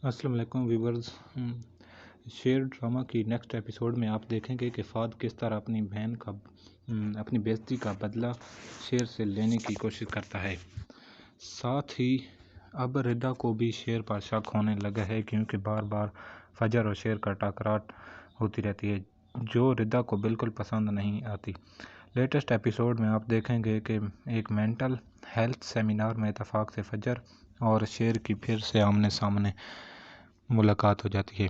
अस्सलाम वालेकुम व्यूवर्स। शेर ड्रामा की नेक्स्ट एपिसोड में आप देखेंगे कि फ़ाद किस तरह अपनी बहन का अपनी बेइज्जती का बदला शेर से लेने की कोशिश करता है। साथ ही अब रिदा को भी शेर पर शक होने लगा है, क्योंकि बार बार फजर और शेर का टकरार होती रहती है जो रिदा को बिल्कुल पसंद नहीं आती। लेटेस्ट एपिसोड में आप देखेंगे कि एक मेंटल हेल्थ सेमिनार में इत्तेफाक से फजर और शेर की फिर से आमने सामने मुलाकात हो जाती है।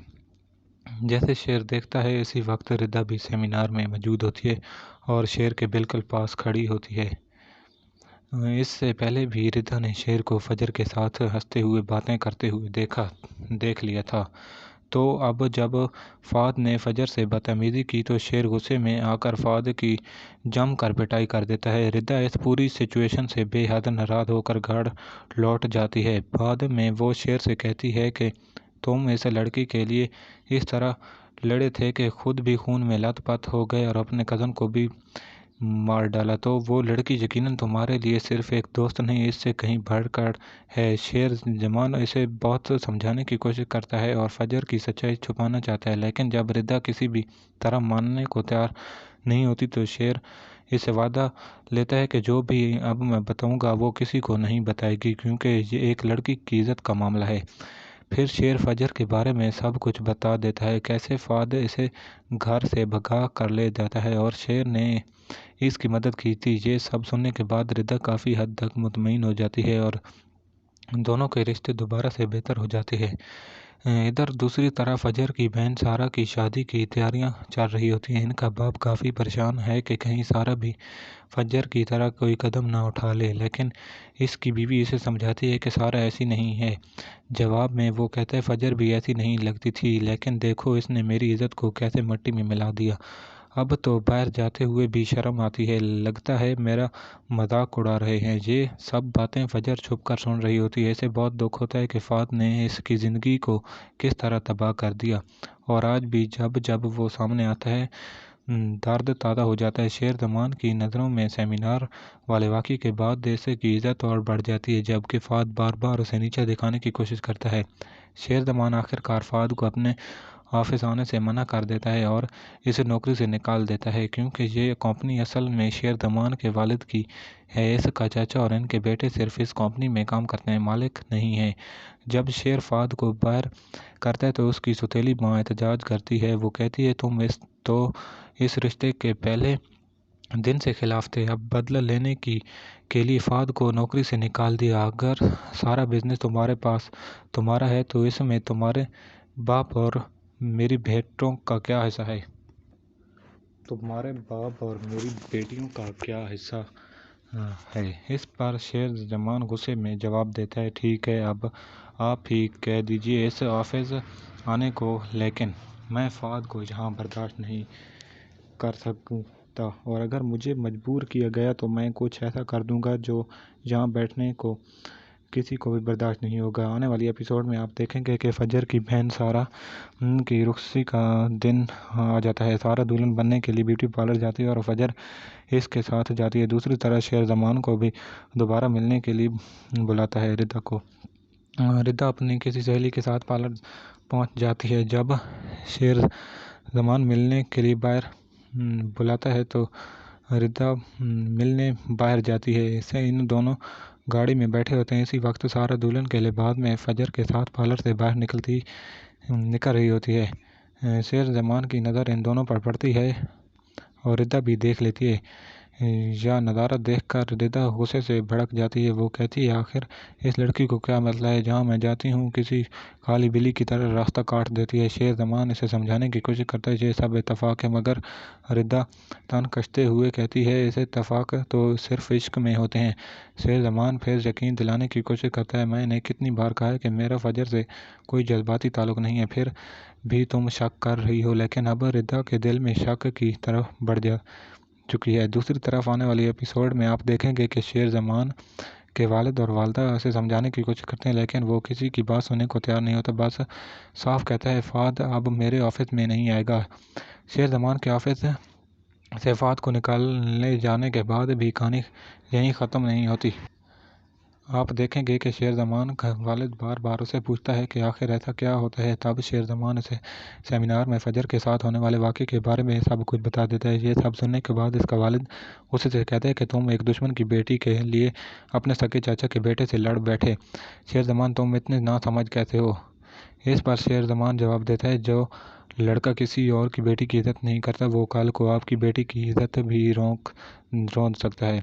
जैसे शेर देखता है, इसी वक्त रिदा भी सेमिनार में मौजूद होती है और शेर के बिल्कुल पास खड़ी होती है। इससे पहले भी रिदा ने शेर को फजर के साथ हंसते हुए बातें करते हुए देख लिया था। तो अब जब फ़ाद ने फजर से बदतमीज़ी की तो शेर गुस्से में आकर फ़ाद की जम कर पिटाई कर देता है। रिदा इस पूरी सिचुएशन से बेहद नाराज़ होकर घर लौट जाती है। बाद में वो शेर से कहती है कि तुम इस लड़की के लिए इस तरह लड़े थे कि खुद भी खून में लथपथ हो गए और अपने कज़न को भी मार डाला, तो वो लड़की यकीनन तुम्हारे लिए सिर्फ एक दोस्त नहीं, इससे कहीं बढ़कर है। शेर जमान इसे बहुत समझाने की कोशिश करता है और फजर की सच्चाई छुपाना चाहता है, लेकिन जब रिदा किसी भी तरह मानने को तैयार नहीं होती तो शेर इससे वादा लेता है कि जो भी अब मैं बताऊंगा वो किसी को नहीं बताएगी, क्योंकि ये एक लड़की की इज्जत का मामला है। फिर शेर फजर के बारे में सब कुछ बता देता है, कैसे फ़ाद इसे घर से भगा कर ले जाता है और शेर ने इसकी मदद की थी। ये सब सुनने के बाद रिदा काफ़ी हद तक मुतमईन हो जाती है और दोनों के रिश्ते दोबारा से बेहतर हो जाते हैं। इधर दूसरी तरफ फजर की बहन सारा की शादी की तैयारियां चल रही होती हैं। इनका बाप काफ़ी परेशान है कि कहीं सारा भी फजर की तरह कोई कदम ना उठा ले, लेकिन इसकी बीवी इसे समझाती है कि सारा ऐसी नहीं है। जवाब में वो कहता है फजर भी ऐसी नहीं लगती थी, लेकिन देखो इसने मेरी इज्जत को कैसे मिट्टी में मिला दिया। अब तो बाहर जाते हुए भी शर्म आती है, लगता है मेरा मजाक उड़ा रहे हैं। ये सब बातें फजर छुप कर सुन रही होती है। इसे बहुत दुख होता है कि फ़ाद ने इसकी ज़िंदगी को किस तरह तबाह कर दिया, और आज भी जब जब वो सामने आता है दर्द ताज़ा हो जाता है। शेर जमान की नज़रों में सेमिनार वाले वाक़ये के बाद देश की इज़्ज़त और बढ़ जाती है, जबकि फ़ाद बार बार उसे नीचा दिखाने की कोशिश करता है। शेर जमान आखिरकार फ़ाद को अपने ऑफिस आने से मना कर देता है और इसे नौकरी से निकाल देता है, क्योंकि ये कंपनी असल में शेर दमान के वालिद की है। इसका चाचा और इनके बेटे सिर्फ इस कंपनी में काम करते हैं, मालिक नहीं है। जब शेर फ़ाद को बाहर करता है तो उसकी सौतेली माँ एहतजाज करती है। वो कहती है तुम इस रिश्ते के पहले दिन से खिलाफ थे, अब बदला लेने की के लिए फ़ाद को नौकरी से निकाल दिया। अगर सारा बिजनेस तुम्हारा है तो इसमें तुम्हारे बाप और मेरी बेटियों का क्या हिस्सा है? तुम्हारे बाप और मेरी बेटियों का क्या हिस्सा है? इस पर शेर जमान गुस्से में जवाब देता है, ठीक है, अब आप ही कह दीजिए इस ऑफिस आने को, लेकिन मैं फ़ाद को यहाँ बर्दाश्त नहीं कर सकता, और अगर मुझे मजबूर किया गया तो मैं कुछ ऐसा कर दूंगा जो यहाँ बैठने को किसी को भी बर्दाश्त नहीं होगा। आने वाली एपिसोड में आप देखेंगे कि फजर की बहन सारा की रुखसती का दिन आ जाता है। सारा दुल्हन बनने के लिए ब्यूटी पार्लर जाती है और फजर इसके साथ जाती है। दूसरी तरफ शेर जमान को भी दोबारा मिलने के लिए बुलाता है रिदा को। रिदा अपनी किसी सहेली के साथ पार्लर पहुंच जाती है। जब शेर जमान मिलने के लिए बाहर बुलाता है तो रिदा मिलने बाहर जाती है। इससे इन दोनों गाड़ी में बैठे होते हैं। इसी वक्त सारा दुल्हन के लिबास में फजर के साथ पार्लर से बाहर निकल रही होती है। शेर जमान की नज़र इन दोनों पर पड़ती है और रिदा भी देख लेती है। यह नज़ारा देखकर रिदा गुस्से से भड़क जाती है। वो कहती है आखिर इस लड़की को क्या मसला है, जहाँ मैं जाती हूँ किसी काली बिल्ली की तरह रास्ता काट देती है। शेर जमान इसे समझाने की कोशिश करता है ये सब इत्तेफाक है, मगर रिदा तन कसते हुए कहती है इसे इत्तेफाक तो सिर्फ इश्क में होते हैं। शेर जमान फिर यकीन दिलाने की कोशिश करता है, मैंने कितनी बार कहा है कि मेरा फजर से कोई जज्बाती ताल्लुक नहीं है, फिर भी तुम शक कर रही हो। लेकिन अब रिदा के दिल में शक की तरफ बढ़ जा चुकी है। दूसरी तरफ आने वाली एपिसोड में आप देखेंगे कि शेर जमान के वालिद और वालदा उसे समझाने की कोशिश करते हैं, लेकिन वो किसी की बात सुनने को तैयार नहीं होता, बस साफ कहता है फ़ाद अब मेरे ऑफिस में नहीं आएगा। शेर जमान के ऑफिस से फ़ाद को निकालने जाने के बाद भी कहानी यहीं ख़त्म नहीं होती। آپ دیکھیں گے کہ شیر زمان کا والد بار بار اسے پوچھتا ہے کہ آخر ایسا کیا ہوتا ہے۔ تب شیر زمان اسے سیمینار میں فجر کے ساتھ ہونے والے واقعے کے بارے میں سب کچھ بتا دیتا ہے۔ یہ سب سننے کے بعد اس کا والد اسے سے کہتا ہے کہ تم ایک دشمن کی بیٹی کے لیے اپنے سگے چاچا کے بیٹے سے لڑ بیٹھے۔ شیر زمان، تم اتنے ناسمجھ کیسے ہو؟ اس پر شیر زمان جواب دیتا ہے، جو لڑکا کسی اور کی بیٹی کی عزت نہیں کرتا وہ کل کو آپ کی بیٹی کی عزت بھی رون سکتا ہے۔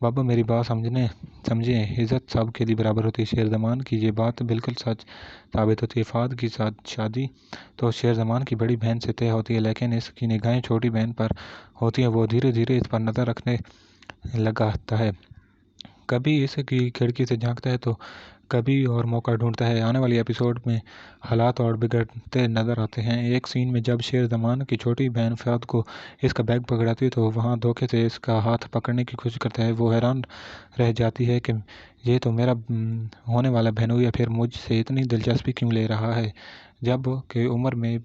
بابا میری بات سمجھیں، عزت سب کے لیے برابر ہوتی ہے۔ شیر زمان کی یہ بات بالکل سچ ثابت ہوتی ہے۔ فہد کی شادی تو شیر زمان کی بڑی بہن سے طے ہوتی ہے، لیکن اس کی نگاہیں چھوٹی بہن پر ہوتی ہیں۔ وہ دھیرے دھیرے اس پر نظر رکھنے لگتا ہے، کبھی اس کی کھڑکی سے جھانکتا ہے تو کبھی اور موقع ڈھونڈتا ہے۔ آنے والی ایپیسوڈ میں حالات اور بگڑتے نظر آتے ہیں۔ ایک سین میں جب شیر زمان کی چھوٹی بہن فہد کو اس کا بیگ پکڑاتی ہے تو وہاں دھوکے سے اس کا ہاتھ پکڑنے کی کوشش کرتا ہے۔ وہ حیران رہ جاتی ہے کہ یہ تو میرا ہونے والا بہنوئی ہے، پھر مجھ سے اتنی دلچسپی کیوں لے رہا ہے، جب کہ عمر میں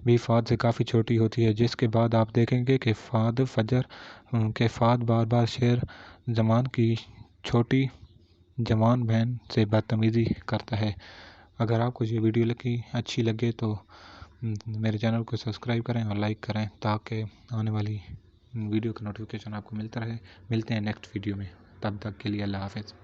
بھی فہد سے کافی چھوٹی ہوتی ہے۔ جس کے بعد آپ دیکھیں گے کہ فہد بار بار شیر زمان کی چھوٹی جوان بہن سے بدتمیزی کرتا ہے۔ اگر آپ کو یہ ویڈیو اچھی لگے تو میرے چینل کو سبسکرائب کریں اور لائک کریں تاکہ آنے والی ویڈیو کا نوٹیفیکیشن آپ کو ملتا رہے۔ ملتے ہیں نیکسٹ ویڈیو میں، تب تک کے لیے اللہ حافظ۔